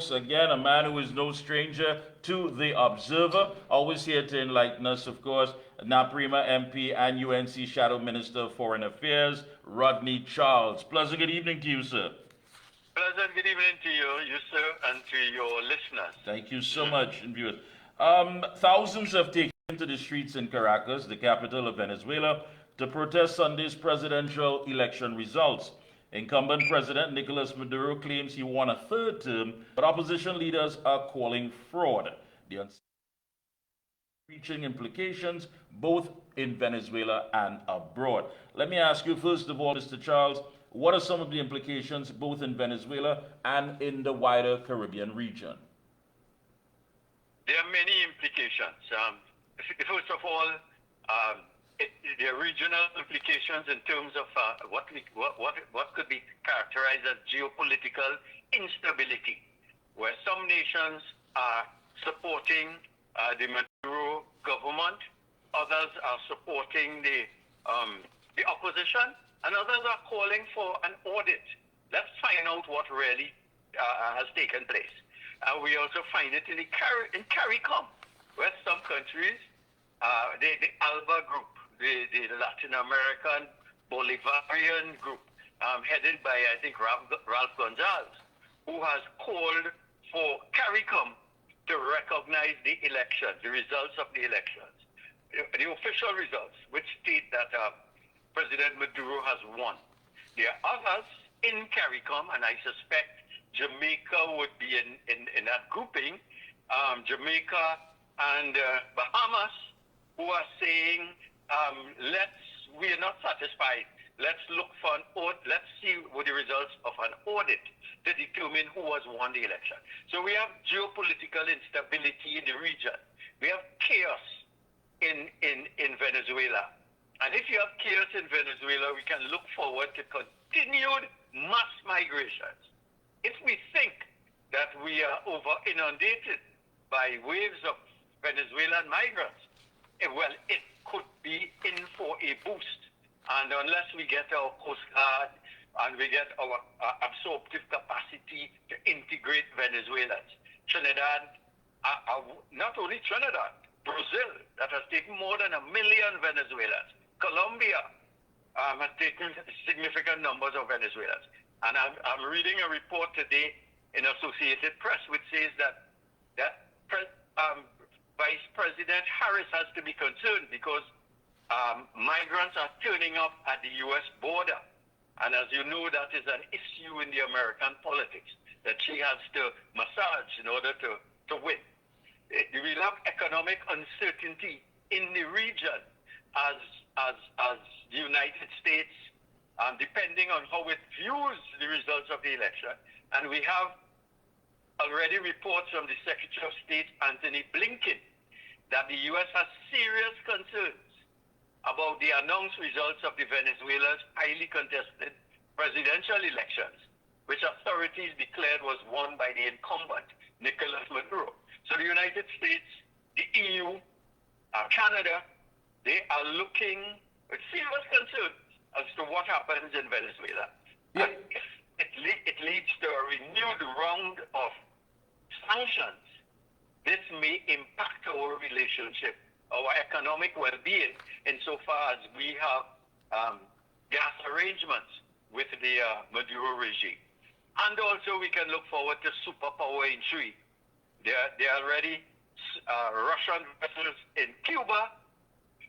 course, again, a man who is no stranger to the Observer, always here to enlighten us, of course, Naparima MP and UNC Shadow Minister of Foreign Affairs, Rodney Charles. Pleasant good evening to you, sir. Pleasant good evening to you, sir, and to your listeners. Thank you so much, and viewers. Thousands have taken to the streets in Caracas, the capital of Venezuela, to protest Sunday's presidential election results. Incumbent President Nicolas Maduro claims he won a third term, but opposition leaders are calling fraud. The reaching implications both in Venezuela and abroad. Let me ask you first of all, Mr. Charles, what are some of the implications both in Venezuela and in the wider Caribbean region? There are many implications. First of all, there are regional implications in terms of what could be characterized as geopolitical instability, where some nations are supporting the Maduro government, others are supporting the opposition, and others are calling for an audit. Let's find out what really has taken place. We also find it in CARICOM, where some countries, the ALBA group, the Latin American Bolivarian group, headed by, I think, Ralph Gonzalez, who has called for CARICOM to recognize the elections, the results of the elections, the official results, which state that President Maduro has won. There are others in CARICOM, and I suspect Jamaica would be in that grouping, Jamaica and Bahamas, who are saying, we are not satisfied. Let's look for let's see what the results of an audit to determine who has won the election. So we have geopolitical instability in the region. We have chaos in Venezuela. And if you have chaos in Venezuela, we can look forward to continued mass migrations. If we think that we are over inundated by waves of Venezuelan migrants, well, it could be in for a boost. And unless we get our Coast Guard and we get our absorptive capacity to integrate Venezuelans, Trinidad, not only Trinidad, Brazil, that has taken more than 1 million Venezuelans, Colombia has taken significant numbers of Venezuelans. And I'm reading a report today in Associated Press which says that Vice President Harris has to be concerned because migrants are turning up at the U.S. border. And as you know, that is an issue in the American politics that she has to massage in order to win. We'll have economic uncertainty in the region as the United States, depending on how it views the results of the election. And we have already reports from the Secretary of State, Anthony Blinken, that the U.S. has serious concerns about the announced results of the Venezuela's highly contested presidential elections, which authorities declared was won by the incumbent, Nicolas Maduro. So the United States, the EU, Canada, they are looking with serious concerns as to what happens in Venezuela. Yeah. And if it leads to a renewed round of sanctions, this may impact our relationship, our economic well-being, insofar as we have gas arrangements with the Maduro regime. And also we can look forward to superpower intrigue. There are already Russian vessels in Cuba.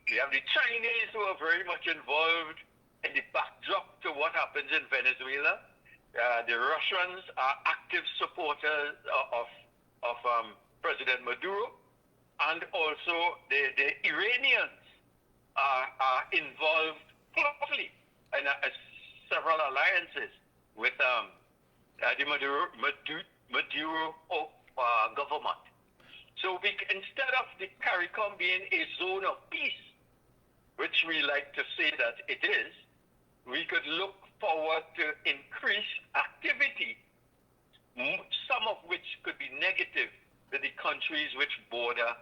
We have the Chinese who are very much involved in the backdrop to what happens in Venezuela. The Russians are active supporters of President Maduro, and also the Iranians are involved closely in several alliances with the Maduro government. So instead of the CARICOM being a zone of peace, which we like to say that it is, we could look forward to increased activity, some of which could be negative to the countries which border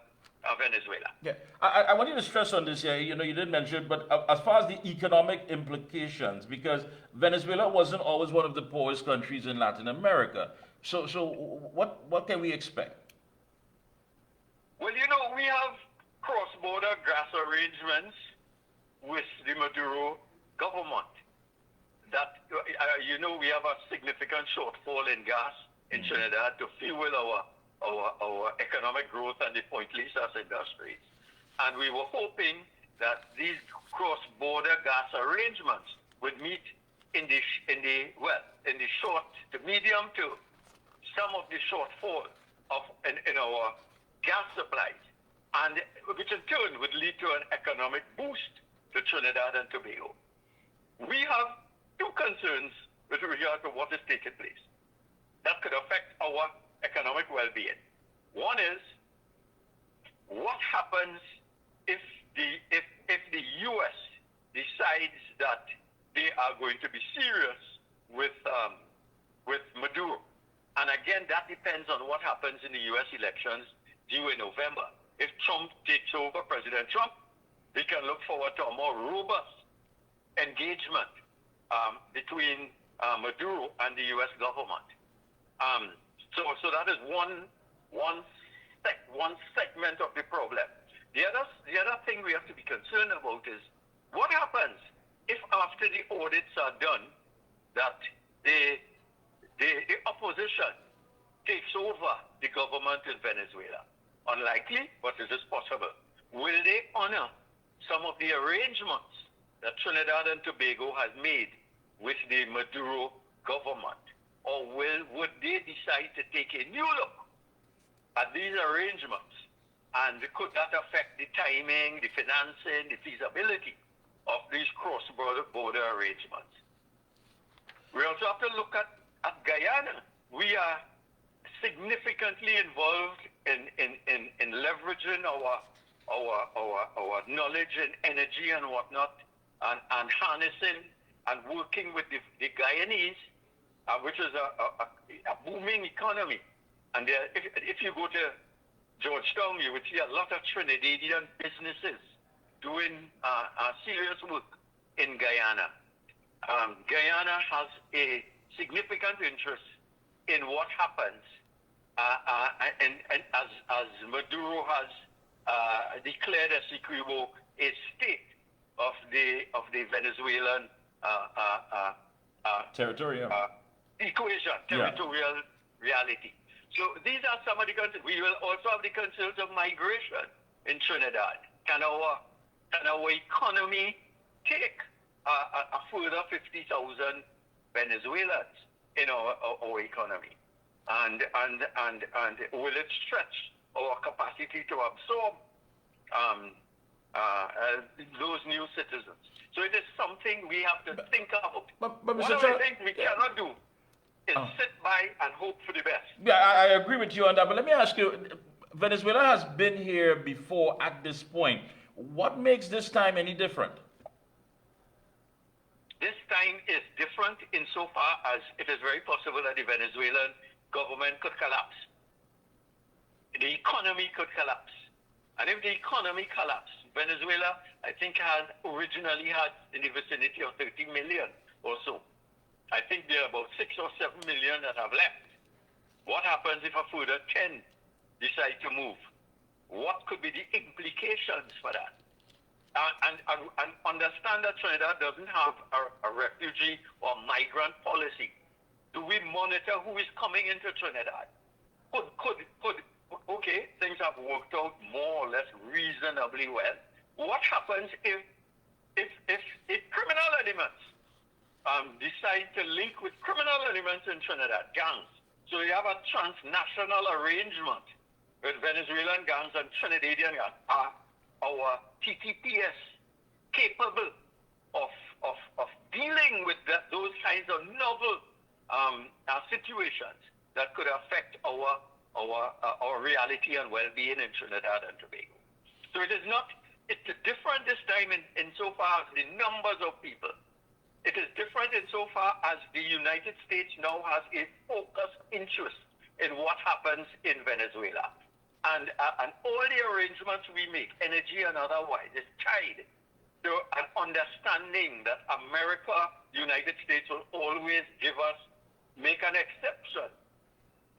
Venezuela. Yeah, I want you to stress on this here. You know, you did mention, but as far as the economic implications, because Venezuela wasn't always one of the poorest countries in Latin America. So what can we expect? Well, you know, we have cross-border gas arrangements with the Maduro government. That you know, we have a significant shortfall in gas in Trinidad to fuel our economic growth and the Point Lisas industries. And we were hoping that these cross-border gas arrangements would meet in the short to medium term some of the shortfall in our gas supplies, and which in turn would lead to an economic boost to Trinidad and Tobago. We have two concerns with regard to what is taking place that could affect our economic well-being. One is, what happens if the U.S. decides that they are going to be serious with Maduro? And again, that depends on what happens in the U.S. elections due in November. If Trump takes over, President Trump, we can look forward to a more robust engagement between Maduro and the U.S. government. So that is one segment of the problem. The other thing we have to be concerned about is what happens if after the audits are done that the opposition takes over the government in Venezuela. Unlikely, but it is possible. Will they honor some of the arrangements that Trinidad and Tobago has made with the Maduro government? Or would they decide to take a new look at these arrangements? And could that affect the timing, the financing, the feasibility of these cross-border arrangements? We also have to look at Guyana. We are significantly involved in leveraging our knowledge and energy and whatnot, and harnessing and working with the Guyanese, which is a booming economy. And if you go to Georgetown, you would see a lot of Trinidadian businesses doing serious work in Guyana. Guyana has a significant interest in what happens, and as Maduro has declared as equal a state of the Venezuelan Territorial. territorial reality. So these are some of the concerns. We will also have the concerns of migration in Trinidad. Can our economy take a further 50,000 Venezuelans in our economy? And will it stretch our capacity to absorb those new citizens? So it is something we have to think about. But what Mr. I think we cannot do is sit by and hope for the best. Yeah, I agree with you on that. But let me ask you, Venezuela has been here before at this point. What makes this time any different? This time is different insofar as it is very possible that the Venezuelan government could collapse. The economy could collapse. And if the economy collapses, Venezuela, I think, originally had in the vicinity of 30 million or so. I think there are about 6 or 7 million that have left. What happens if a further 10 decide to move? What could be the implications for that? And understand that Trinidad doesn't have a refugee or migrant policy. Do we monitor who is coming into Trinidad? Okay, things have worked out more or less reasonably well. What happens if criminal elements decide to link with criminal elements in Trinidad, gangs? So you have a transnational arrangement with Venezuelan gangs and Trinidadian gangs. Are our TTPS capable of dealing with those kinds of novel situations that could affect our reality and well-being in Trinidad and Tobago? So it's different this time insofar as the numbers of people. It is different insofar as the United States now has a focused interest in what happens in Venezuela. and all the arrangements we make, energy and otherwise, is tied to an understanding that America, United States will always make an exception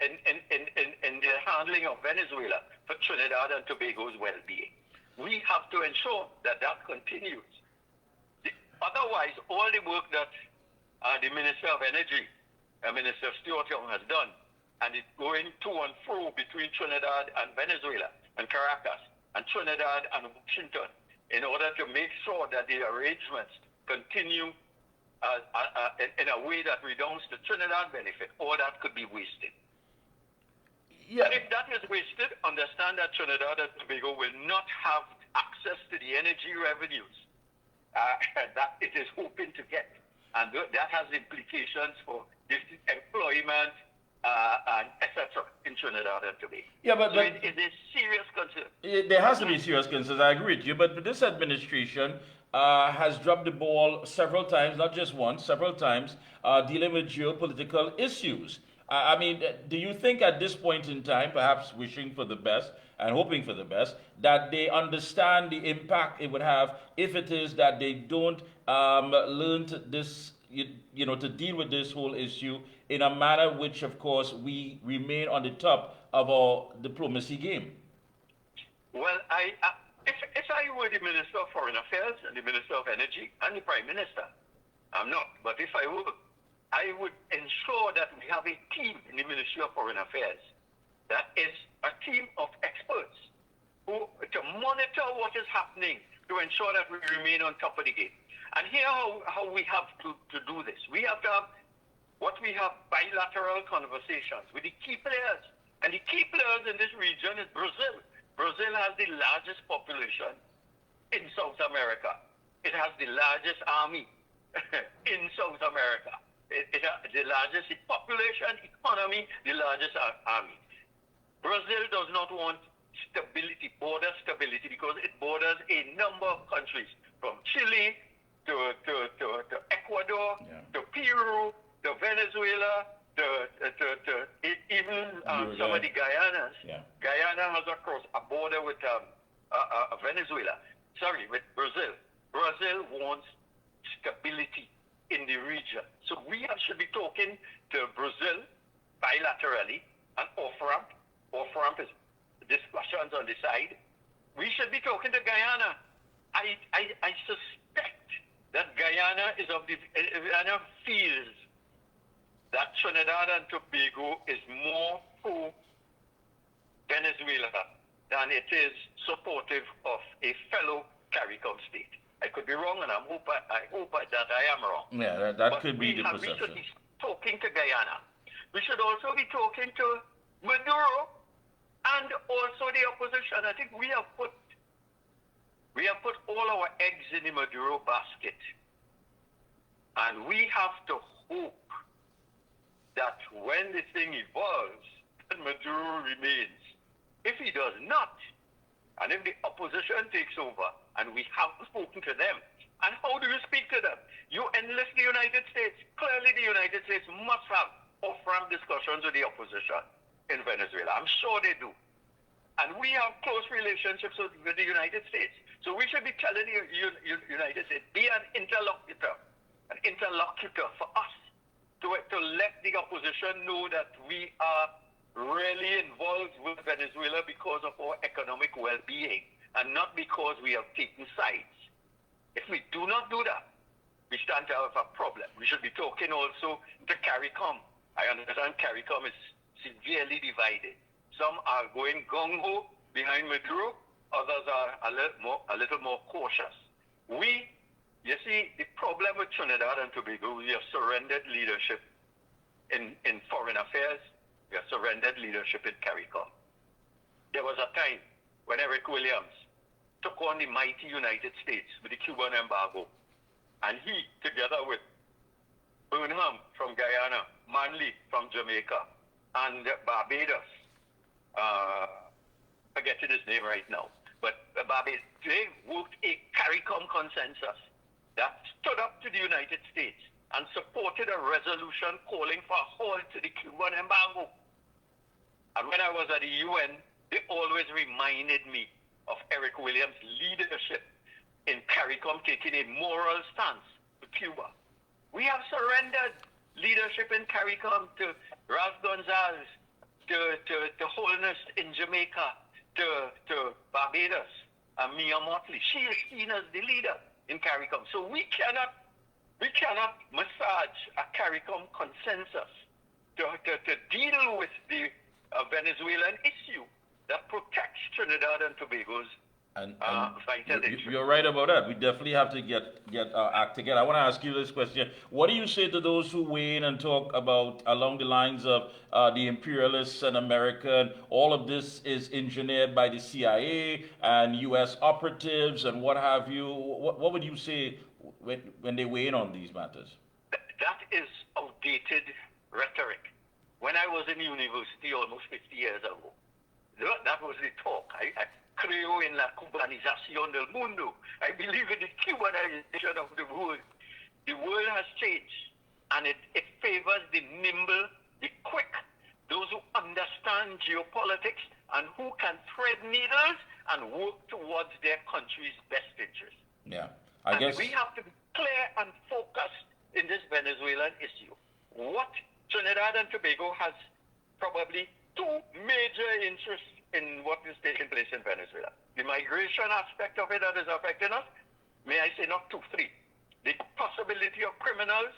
in the handling of Venezuela for Trinidad and Tobago's well-being. We have to ensure that that continues. Otherwise, all the work that the Minister of Energy, Minister Stuart Young, has done, and it's going to and fro between Trinidad and Venezuela and Caracas and Trinidad and Washington in order to make sure that the arrangements continue in a way that redounds to Trinidad benefit, all that could be wasted. Yeah. And if that is wasted, understand that Trinidad and Tobago will not have access to the energy revenues that it is hoping to get. And that has implications for employment and etc. in Trinidad and Tobago. Yeah, but so it is a serious concern. There has to be serious concerns. I agree with you. But this administration has dropped the ball several times, not just once, several times, dealing with geopolitical issues. I mean, do you think at this point in time, perhaps wishing for the best and hoping for the best, that they understand the impact it would have if it is that they don't learn to to deal with this whole issue in a manner which, of course, we remain on the top of our diplomacy game? Well, if I were the Minister of Foreign Affairs and the Minister of Energy and the Prime Minister, I'm not, but if I were, I would ensure that we have a team in the Ministry of Foreign Affairs that is a team of experts to monitor what is happening to ensure that we remain on top of the game. And here how we have to do this. We have to have bilateral conversations with the key players. And the key players in this region is Brazil. Brazil has the largest population in South America. It has the largest army in South America. It has the largest population, economy, the largest army. Brazil does not want stability, border stability, because it borders a number of countries, from Chile to Ecuador, to Peru, to Venezuela, to even some of the Guyanas. Yeah. Guyana has, of course, a border with Venezuela. Sorry, with Brazil. Brazil wants stability in the region. So we should be talking to Brazil bilaterally and off-ramp. Off-ramp is discussions on the side. We should be talking to Guyana. I suspect that Guyana feels that Trinidad and Tobago is more pro Venezuela than it is supportive of a fellow CARICOM state. I could be wrong, and I hope that I am wrong. Yeah, that could be the perception. We should be talking to Guyana. We should also be talking to Maduro and also the opposition. I think we have put all our eggs in the Maduro basket, and we have to hope that when the thing evolves, that Maduro remains. If he does not, and if the opposition takes over, and we have spoken to them, and how do you speak to them? You enlist the United States. Clearly, the United States must have off-ramp discussions with the opposition in Venezuela. I'm sure they do. And we have close relationships with the United States. So we should be telling the United States, be an interlocutor for us, to let the opposition know that we are really involved with Venezuela because of our economic well-being and not because we have taken sides. If we do not do that, we stand to have a problem. We should be talking also to CARICOM. I understand CARICOM is severely divided. Some are going gung-ho behind Maduro, others are a little more cautious. You see, the problem with Trinidad and Tobago, we have surrendered leadership in foreign affairs. We have surrendered leadership in CARICOM. There was a time when Eric Williams took on the mighty United States with the Cuban embargo. And he, together with Burnham from Guyana, Manley from Jamaica, and Barbados, forgetting his name right now, but Barbados, they worked a CARICOM consensus that stood up to the United States and supported a resolution calling for a halt to the Cuban embargo. And when I was at the UN they always reminded me of Eric Williams' leadership in CARICOM taking a moral stance to Cuba. We have surrendered leadership in CARICOM to Ralph Gonzalez, to Holness in Jamaica, to Barbados, and Mia Motley. She is seen as the leader in CARICOM. So we cannot massage a CARICOM consensus to deal with the Venezuelan issue that protects Trinidad and Tobago's vital interests. You're right about that. We definitely have to get our act together. I want to ask you this question. What do you say to those who weigh in and talk about along the lines of the imperialists and America, and all of this is engineered by the CIA and U.S. operatives and what have you? What would you say when they weigh in on these matters? That is outdated rhetoric. When I was in university almost 50 years ago, that was the talk. I creo en la cubanización del mundo. I believe in the cubanization of the world. The world has changed, and it favors the nimble, the quick, those who understand geopolitics and who can thread needles and work towards their country's best interest. Yeah, I guess we have to be clear and focused in this Venezuelan issue. What Trinidad and Tobago has probably two major interests in what is taking place in Venezuela. The migration aspect of it that is affecting us, may I say not two, three. The possibility of criminals,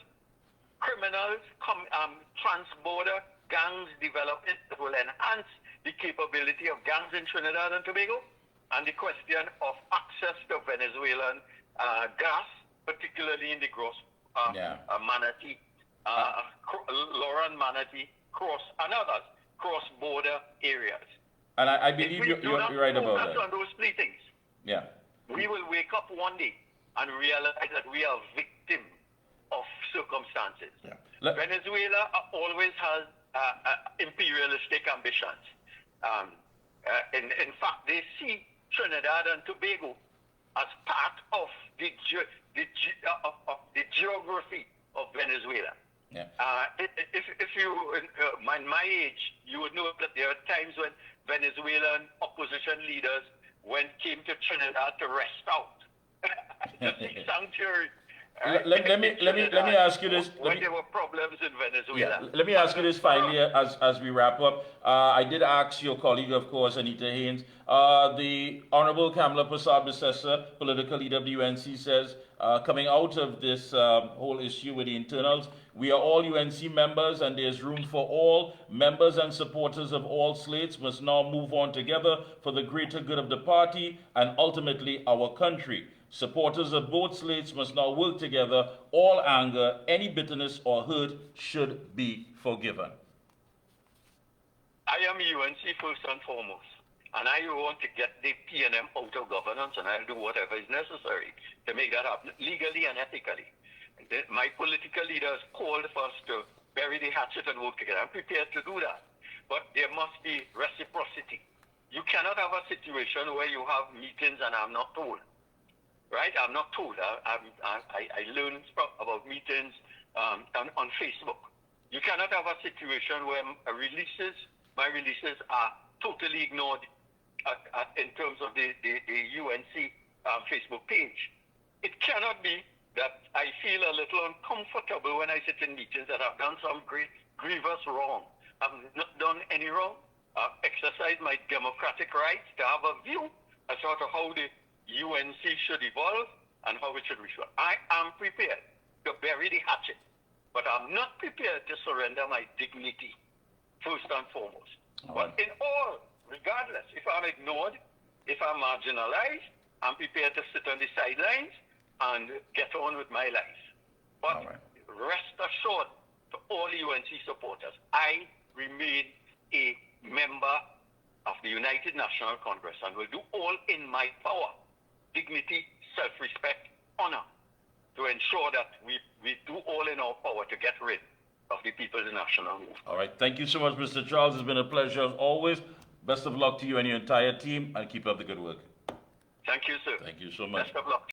trans-border gangs developing that will enhance the capability of gangs in Trinidad and Tobago, and the question of access to Venezuelan gas, particularly in the Manatee, Lauren Manatee, and others, cross-border areas. And I believe you're right about that. On those three things, yeah, we will wake up one day and realize that we are victims of circumstances. Yeah. Venezuela always has imperialistic ambitions. In fact, they see Trinidad and Tobago as part of the geography of Venezuela. Yeah. If you, in my age, you would know that there are times when Venezuelan opposition leaders came to Trinidad to rest out, to seek sanctuary. Let me ask you this. When there were problems in Venezuela. Yeah, let me ask you this finally as we wrap up. I did ask your colleague, of course, Anita Haynes. The Honorable Kamala Persad-Bissessar, political leader of the UNC, says, coming out of this whole issue with the internals, we are all UNC members and there's room for all. Members and supporters of all slates must now move on together for the greater good of the party and ultimately our country. Supporters of both slates must now work together. All anger, any bitterness or hurt should be forgiven. I am UNC first and foremost, and I want to get the PNM out of governance, and I'll do whatever is necessary to make that happen, legally and ethically. My political leaders called for us to bury the hatchet and work together. I'm prepared to do that, but there must be reciprocity. You cannot have a situation where you have meetings and I'm not told. Right? I'm not told. I learned about meetings on Facebook. You cannot have a situation where my releases are totally ignored in terms of the UNC Facebook page. It cannot be that I feel a little uncomfortable when I sit in meetings that I've done some grievous wrong. I've not done any wrong. I've exercised my democratic rights to have a view as to how the UNC should evolve and how it should respond. I am prepared to bury the hatchet, but I'm not prepared to surrender my dignity, first and foremost. But in all, regardless, if I'm ignored, if I'm marginalized, I'm prepared to sit on the sidelines and get on with my life. But rest assured, to all UNC supporters, I remain a member of the United National Congress and will do all in my power, dignity, self-respect, honor, to ensure that we do all in our power to get rid of the People's National Movement. All right. Thank you so much, Mr. Charles. It's been a pleasure as always. Best of luck to you and your entire team, and keep up the good work. Thank you, sir. Thank you so much. Best of luck.